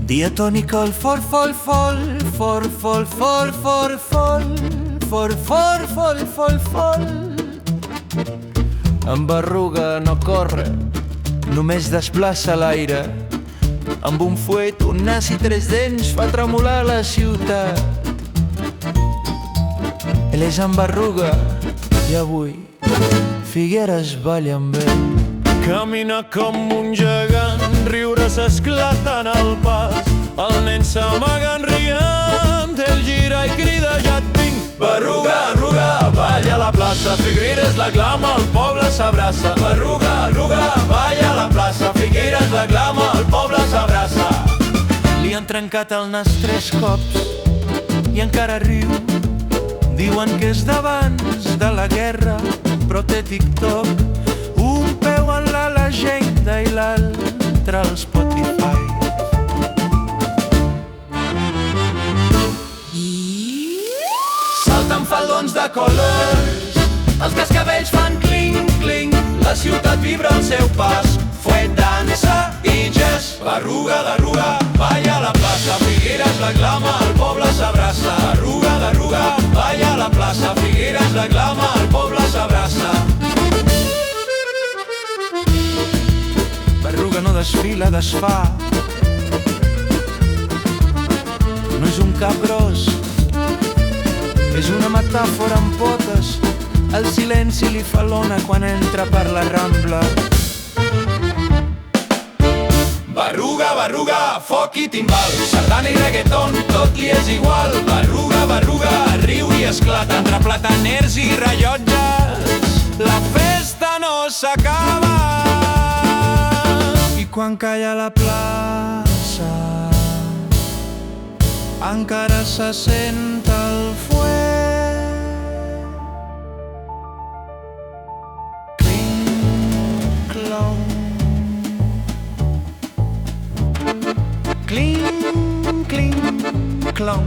Diatònica al fol, fol, fol, fol, fol, fol, fol, fol, fol, fol, fol, fol, fol. Amb arruga no corre, només desplaça l'aire. Amb un fuet, un nas i 3 dents fa tremolar la ciutat. Ell és amb arruga i avui Figueres balla amb ell. Camina com un gegant, riure s'esclaten al pas. El nen s'amaga rient, ell gira i crida ja et tinc. Berruga, arruga, balla a la plaça, Figueres l'aclama, el poble s'abraça. Berruga, arruga, balla a la plaça, Figueres l'aclama, el poble s'abraça. Li han trencat el nas 3 cops i encara riu. Diuen que és d'abans de la guerra, però té TikTok. Un peu en la llegenda i l'altre al Spotify. Salten faldons de colors, els cascavells fan cling, cling. La ciutat vibra al seu pas, fuet, dansa i jazz. Berruga, d'arruga, balla a la plaça, Figueres l'aclama, el poble s'abraça. Berruga, d'arruga, balla a la plaça, Figueres l'aclama, el poble s'abraça. Berruga no desfila, desfà. No és un cap gros, és una metàfora amb potes. El silenci li fa l'ona quan entra per la Rambla. Berruga, berruga, foc i timbal, sardana i reggaeton, tot li és igual. Berruga, berruga, riu i esclata entre plataners i rellotges. La festa no s'acaba i quan calla la plaça encara se sent el fuet. Cling, cling, clong.